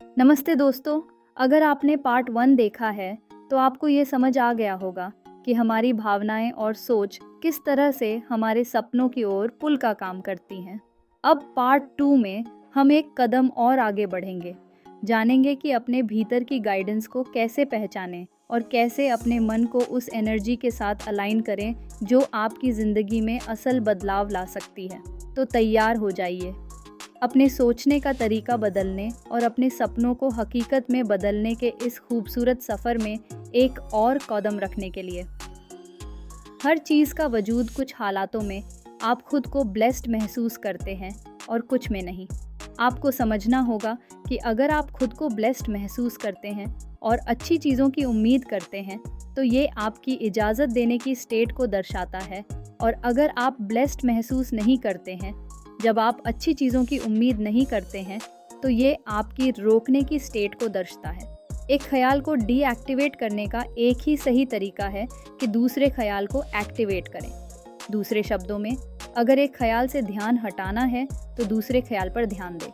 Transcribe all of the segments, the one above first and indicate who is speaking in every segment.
Speaker 1: नमस्ते दोस्तों। अगर आपने पार्ट 1 देखा है तो आपको ये समझ आ गया होगा कि हमारी भावनाएं और सोच किस तरह से हमारे सपनों की ओर पुल का काम करती हैं। अब पार्ट 2 में हम एक कदम और आगे बढ़ेंगे, जानेंगे कि अपने भीतर की गाइडेंस को कैसे पहचानें और कैसे अपने मन को उस एनर्जी के साथ अलाइन करें जो आपकी ज़िंदगी में असल बदलाव ला सकती है। तो तैयार हो जाइए अपने सोचने का तरीका बदलने और अपने सपनों को हकीकत में बदलने के इस खूबसूरत सफ़र में एक और कदम रखने के लिए। हर चीज़ का वजूद कुछ हालातों में आप खुद को ब्लेस्ड महसूस करते हैं और कुछ में नहीं। आपको समझना होगा कि अगर आप खुद को ब्लेस्ड महसूस करते हैं और अच्छी चीज़ों की उम्मीद करते हैं तो ये आपकी इजाज़त देने की स्टेट को दर्शाता है, और अगर आप ब्लेस्ड महसूस नहीं करते हैं, जब आप अच्छी चीज़ों की उम्मीद नहीं करते हैं, तो ये आपकी रोकने की स्टेट को दर्शाता है। एक ख्याल को डीएक्टिवेट करने का एक ही सही तरीका है कि दूसरे ख्याल को एक्टिवेट करें। दूसरे शब्दों में, अगर एक ख्याल से ध्यान हटाना है तो दूसरे ख्याल पर ध्यान दें।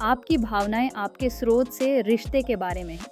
Speaker 1: आपकी भावनाएं आपके स्रोत से रिश्ते के बारे में हैं,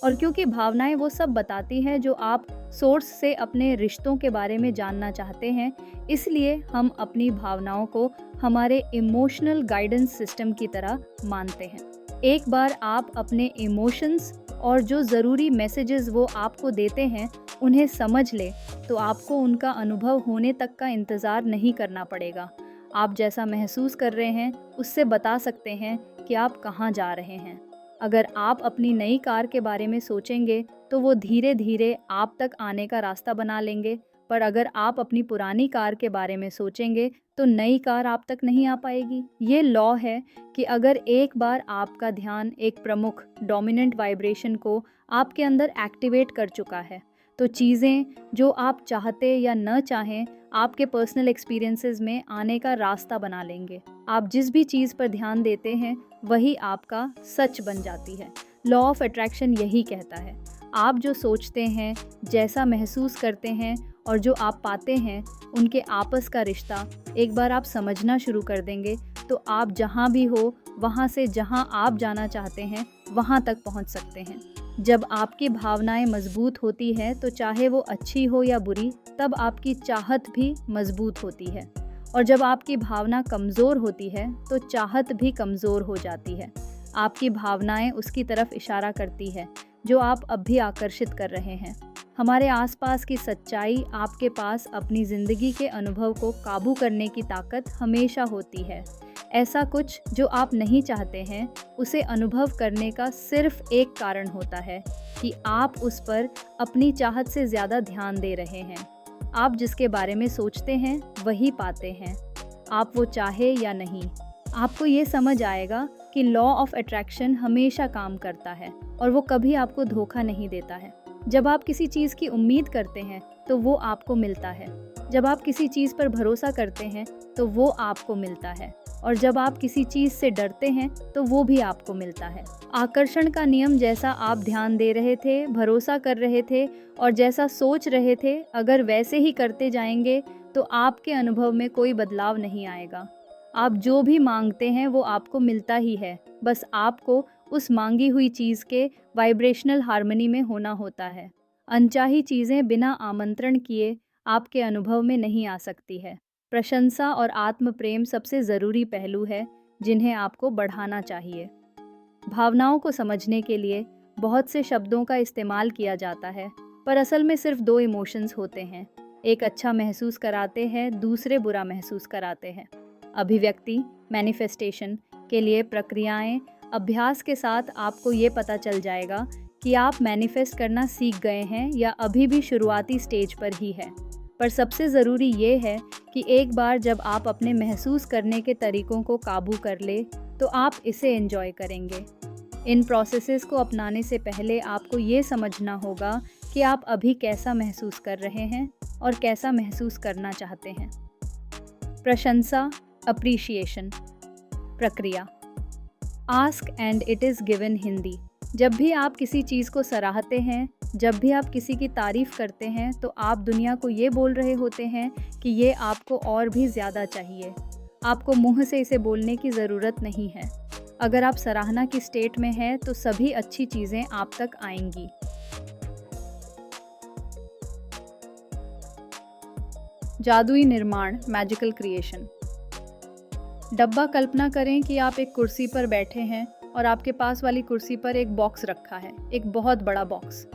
Speaker 1: और क्योंकि भावनाएं वो सब बताती हैं जो आप सोर्स से अपने रिश्तों के बारे में जानना चाहते हैं, इसलिए हम अपनी भावनाओं को हमारे इमोशनल गाइडेंस सिस्टम की तरह मानते हैं। एक बार आप अपने इमोशंस और जो ज़रूरी मैसेजेस वो आपको देते हैं उन्हें समझ ले तो आपको उनका अनुभव होने तक का इंतज़ार नहीं करना पड़ेगा। आप जैसा महसूस कर रहे हैं उससे बता सकते हैं कि आप कहाँ जा रहे हैं। अगर आप अपनी नई कार के बारे में सोचेंगे तो वो धीरे धीरे आप तक आने का रास्ता बना लेंगे, पर अगर आप अपनी पुरानी कार के बारे में सोचेंगे तो नई कार आप तक नहीं आ पाएगी। ये लॉ है कि अगर एक बार आपका ध्यान एक प्रमुख डोमिनेंट वाइब्रेशन को आपके अंदर एक्टिवेट कर चुका है तो चीज़ें जो आप चाहते या न चाहें आपके पर्सनल एक्सपीरियंसेस में आने का रास्ता बना लेंगे। आप जिस भी चीज़ पर ध्यान देते हैं वही आपका सच बन जाती है। लॉ ऑफ अट्रैक्शन यही कहता है, आप जो सोचते हैं, जैसा महसूस करते हैं और जो आप पाते हैं, उनके आपस का रिश्ता एक बार आप समझना शुरू कर देंगे तो आप जहाँ भी हो वहाँ से जहाँ आप जाना चाहते हैं वहाँ तक पहुँच सकते हैं। जब आपकी भावनाएं मजबूत होती हैं तो चाहे वो अच्छी हो या बुरी, तब आपकी चाहत भी मजबूत होती है, और जब आपकी भावना कमज़ोर होती है तो चाहत भी कमज़ोर हो जाती है। आपकी भावनाएं उसकी तरफ इशारा करती है जो आप अब भी आकर्षित कर रहे हैं। हमारे आसपास की सच्चाई आपके पास अपनी ज़िंदगी के अनुभव को काबू करने की ताकत हमेशा होती है। ऐसा कुछ जो आप नहीं चाहते हैं उसे अनुभव करने का सिर्फ एक कारण होता है कि आप उस पर अपनी चाहत से ज़्यादा ध्यान दे रहे हैं। आप जिसके बारे में सोचते हैं वही पाते हैं, आप वो चाहे या नहीं। आपको ये समझ आएगा कि लॉ ऑफ अट्रैक्शन हमेशा काम करता है और वो कभी आपको धोखा नहीं देता है। जब आप किसी चीज़ की उम्मीद करते हैं तो वो आपको मिलता है। जब आप किसी चीज़ पर भरोसा करते हैं तो वो आपको मिलता है, और जब आप किसी चीज़ से डरते हैं तो वो भी आपको मिलता है। आकर्षण का नियम, जैसा आप ध्यान दे रहे थे, भरोसा कर रहे थे और जैसा सोच रहे थे, अगर वैसे ही करते जाएंगे तो आपके अनुभव में कोई बदलाव नहीं आएगा। आप जो भी मांगते हैं वो आपको मिलता ही है, बस आपको उस मांगी हुई चीज़ के वाइब्रेशनल हार्मनी में होना होता है। अनचाही चीज़ें बिना आमंत्रण किए आपके अनुभव में नहीं आ सकती है। प्रशंसा और आत्म प्रेम सबसे ज़रूरी पहलू है जिन्हें आपको बढ़ाना चाहिए। भावनाओं को समझने के लिए बहुत से शब्दों का इस्तेमाल किया जाता है, पर असल में सिर्फ दो इमोशंस होते हैं। एक अच्छा महसूस कराते हैं, दूसरे बुरा महसूस कराते हैं। अभिव्यक्ति मैनिफेस्टेशन के लिए प्रक्रियाएं, अभ्यास के साथ आपको ये पता चल जाएगा कि आप मैनिफेस्ट करना सीख गए हैं या अभी भी शुरुआती स्टेज पर ही है। पर सबसे ज़रूरी ये है कि एक बार जब आप अपने महसूस करने के तरीकों को काबू कर ले तो आप इसे एंजॉय करेंगे। इन प्रोसेसेस को अपनाने से पहले आपको ये समझना होगा कि आप अभी कैसा महसूस कर रहे हैं और कैसा महसूस करना चाहते हैं। प्रशंसा, अप्रिशिएशन प्रक्रिया। Ask and it is given Hindi. जब भी आप किसी चीज़ को सराहते हैं, जब भी आप किसी की तारीफ़ करते हैं तो आप दुनिया को ये बोल रहे होते हैं कि ये आपको और भी ज़्यादा चाहिए। आपको मुंह से इसे बोलने की ज़रूरत नहीं है। अगर आप सराहना की स्टेट में हैं तो सभी अच्छी चीज़ें आप तक आएंगी। जादुई निर्माण, मैजिकल क्रिएशन। डब्बा कल्पना करें कि आप एक कुर्सी पर बैठे हैं और आपके पास वाली कुर्सी पर एक बॉक्स रखा है, एक बहुत बड़ा बॉक्स।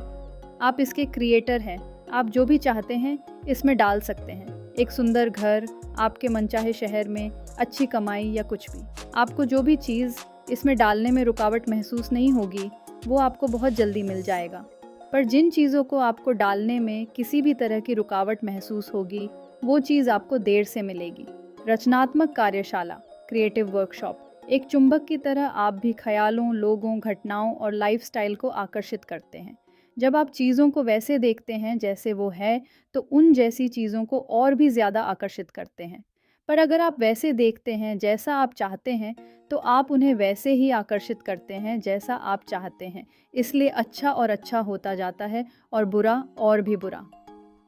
Speaker 1: आप इसके क्रिएटर हैं, आप जो भी चाहते हैं इसमें डाल सकते हैं। एक सुंदर घर, आपके मनचाहे शहर में, अच्छी कमाई या कुछ भी। आपको जो भी चीज़ इसमें डालने में रुकावट महसूस नहीं होगी, वो आपको बहुत जल्दी मिल जाएगा। पर जिन चीज़ों को आपको डालने में किसी भी तरह की रुकावट महसूस होगी, वो चीज़ आपको देर से मिलेगी। रचनात्मक कार्यशाला, क्रिएटिव वर्कशॉप। एक चुंबक की तरह आप भी ख्यालों, लोगों, घटनाओं और लाइफस्टाइल को आकर्षित करते हैं। जब आप चीज़ों को वैसे देखते हैं जैसे वो है, तो उन जैसी चीज़ों को और भी ज़्यादा आकर्षित करते हैं। पर अगर आप वैसे देखते हैं जैसा आप चाहते हैं, तो आप उन्हें वैसे ही आकर्षित करते हैं जैसा आप चाहते हैं। इसलिए अच्छा और अच्छा होता जाता है और बुरा और भी बुरा।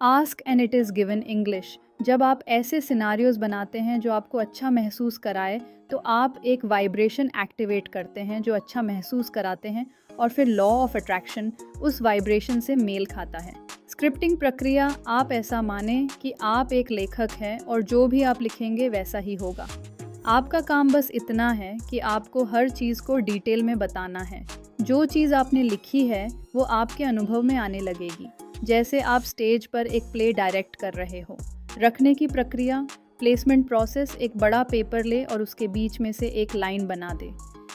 Speaker 1: Ask and it is given English. जब आप ऐसे सिनारियोज बनाते हैं जो आपको अच्छा महसूस कराए, तो आप एक वाइब्रेशन एक्टिवेट करते हैं जो अच्छा महसूस कराते हैं, और फिर लॉ ऑफ अट्रैक्शन उस वाइब्रेशन से मेल खाता है। स्क्रिप्टिंग प्रक्रिया, आप ऐसा माने कि आप एक लेखक हैं और जो भी आप लिखेंगे वैसा ही होगा। आपका काम बस इतना है कि आपको हर चीज़ को डिटेल में बताना है। जो चीज़ आपने लिखी है वो आपके अनुभव में आने लगेगी, जैसे आप स्टेज पर एक प्ले डायरेक्ट कर रहे हो। रखने की प्रक्रिया, प्लेसमेंट प्रोसेस, एक बड़ा पेपर ले और उसके बीच में से एक लाइन बना दे।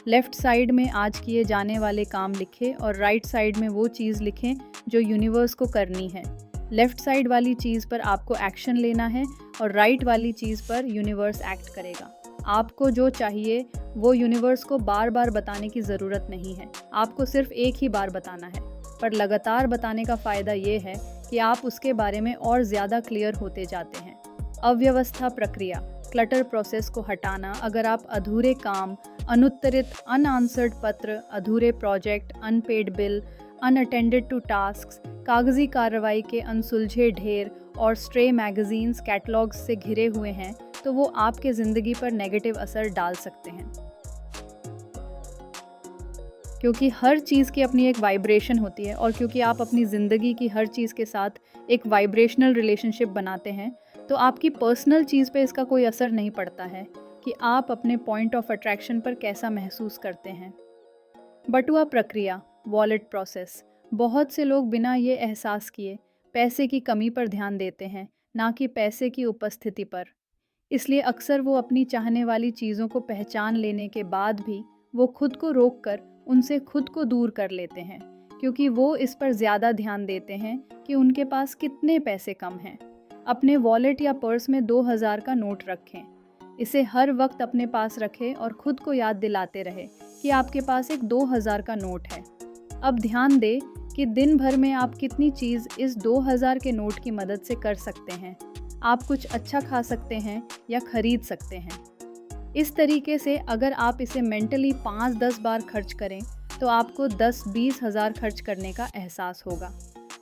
Speaker 1: लेफ़्ट साइड में आज किए जाने वाले काम लिखें और राइट साइड में वो चीज़ लिखें जो यूनिवर्स को करनी है। लेफ़्ट साइड वाली चीज़ पर आपको एक्शन लेना है और राइट वाली चीज़ पर यूनिवर्स एक्ट करेगा। आपको जो चाहिए वो यूनिवर्स को बार बार बताने की ज़रूरत नहीं है, आपको सिर्फ एक ही बार बताना है। पर लगातार बताने का फ़ायदा ये है कि आप उसके बारे में और ज़्यादा क्लियर होते जाते हैं। अव्यवस्था प्रक्रिया, क्लटर प्रोसेस को हटाना। अगर आप अधूरे काम, अनुत्तरित अनआंसर्ड पत्र, अधूरे project, unpaid bill, unattended to tasks, कागजी कार्रवाई के अनसुलझे ढेर और स्ट्रे मैगजीन्स, कैटलॉग्स से घिरे हुए हैं, तो वो आपके ज़िंदगी पर नेगेटिव असर डाल सकते हैं। क्योंकि हर चीज़ की अपनी एक वाइब्रेशन होती है, और क्योंकि आप अपनी ज़िंदगी की हर चीज़ के साथ एक वाइब्रेशनल रिलेशनशिप बनाते हैं, तो आपकी पर्सनल चीज़ पे इसका कोई असर नहीं पड़ता है कि आप अपने पॉइंट ऑफ अट्रैक्शन पर कैसा महसूस करते हैं। बटुआ प्रक्रिया, वॉलेट प्रोसेस। बहुत से लोग बिना ये एहसास किए पैसे की कमी पर ध्यान देते हैं, ना कि पैसे की उपस्थिति पर। इसलिए अक्सर वो अपनी चाहने वाली चीज़ों को पहचान लेने के बाद भी वो खुद को रोककर उनसे खुद को दूर कर लेते हैं, क्योंकि वो इस पर ज़्यादा ध्यान देते हैं कि उनके पास कितने पैसे कम हैं। अपने वॉलेट या पर्स में 2000 का नोट रखें। इसे हर वक्त अपने पास रखें और खुद को याद दिलाते रहे कि आपके पास एक 2000 का नोट है। अब ध्यान दें कि दिन भर में आप कितनी चीज़ इस 2000 के नोट की मदद से कर सकते हैं। आप कुछ अच्छा खा सकते हैं या खरीद सकते हैं। इस तरीके से अगर आप इसे मेंटली 5-10 बार खर्च करें, तो आपको 10-20 हज़ार खर्च करने का एहसास होगा।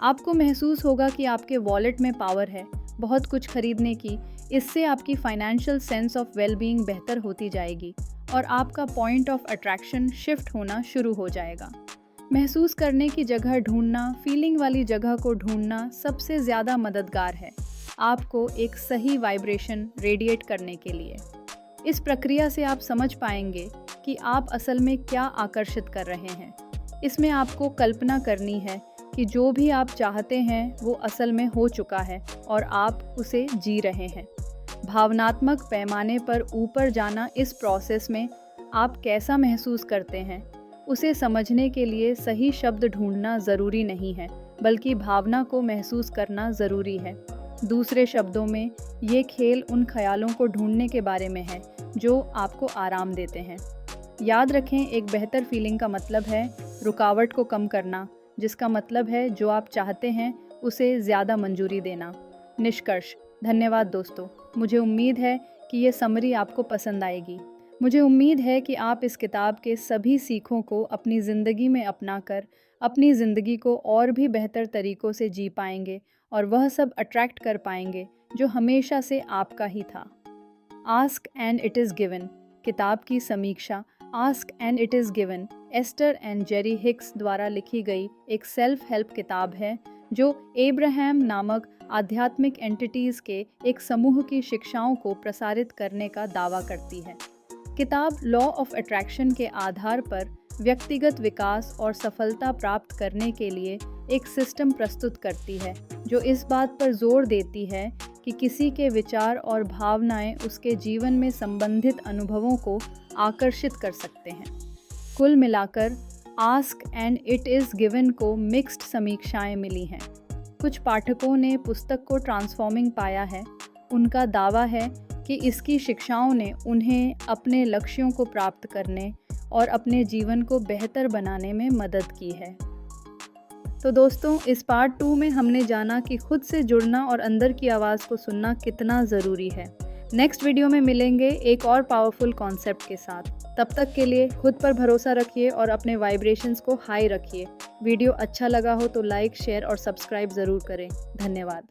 Speaker 1: आपको महसूस होगा कि आपके वॉलेट में पावर है बहुत कुछ खरीदने की। इससे आपकी फाइनेंशियल सेंस ऑफ वेलबीइंग बेहतर होती जाएगी और आपका पॉइंट ऑफ अट्रैक्शन शिफ्ट होना शुरू हो जाएगा। महसूस करने की जगह ढूंढना, फीलिंग वाली जगह को ढूंढना सबसे ज़्यादा मददगार है आपको एक सही वाइब्रेशन रेडिएट करने के लिए। इस प्रक्रिया से आप समझ पाएंगे कि आप असल में क्या आकर्षित कर रहे हैं। इसमें आपको कल्पना करनी है कि जो भी आप चाहते हैं वो असल में हो चुका है और आप उसे जी रहे हैं। भावनात्मक पैमाने पर ऊपर जाना, इस प्रोसेस में आप कैसा महसूस करते हैं उसे समझने के लिए सही शब्द ढूंढना ज़रूरी नहीं है, बल्कि भावना को महसूस करना ज़रूरी है। दूसरे शब्दों में, ये खेल उन ख्यालों को ढूंढने के बारे में है जो आपको आराम देते हैं। याद रखें, एक बेहतर फीलिंग का मतलब है रुकावट को कम करना, जिसका मतलब है जो आप चाहते हैं उसे ज़्यादा मंजूरी देना। निष्कर्ष, धन्यवाद दोस्तों। मुझे उम्मीद है कि ये समरी आपको पसंद आएगी। मुझे उम्मीद है कि आप इस किताब के सभी सीखों को अपनी ज़िंदगी में अपनाकर अपनी ज़िंदगी को और भी बेहतर तरीक़ों से जी पाएंगे और वह सब अट्रैक्ट कर पाएंगे जो हमेशा से आपका ही था। Ask and it is given किताब की समीक्षा ask and it is given Esther and Jerry Hicks द्वारा लिखी गई एक सेल्फ हेल्प किताब है जो एब्राहम नामक आध्यात्मिक एंटिटीज़ के एक समूह की शिक्षाओं को प्रसारित करने का दावा करती है। किताब लॉ ऑफ अट्रैक्शन के आधार पर व्यक्तिगत विकास और सफलता प्राप्त करने के लिए एक सिस्टम प्रस्तुत करती है जो इस बात पर जोर देती है कि किसी के विचार और भावनाएं उसके जीवन में संबंधित अनुभवों को आकर्षित कर सकते हैं। कुल मिलाकर ask and it is given को मिक्स्ड समीक्षाएं मिली हैं। कुछ पाठकों ने पुस्तक को ट्रांसफॉर्मिंग पाया है। उनका दावा है कि इसकी शिक्षाओं ने उन्हें अपने लक्ष्यों को प्राप्त करने और अपने जीवन को बेहतर बनाने में मदद की है। तो दोस्तों, इस पार्ट 2 में हमने जाना कि खुद से जुड़ना और अंदर की आवाज़ को सुनना कितना ज़रूरी है। नेक्स्ट वीडियो में मिलेंगे एक और पावरफुल कॉन्सेप्ट के साथ। तब तक के लिए खुद पर भरोसा रखिए और अपने वाइब्रेशंस को हाई रखिए। वीडियो अच्छा लगा हो तो लाइक, शेयर और सब्सक्राइब ज़रूर करें। धन्यवाद।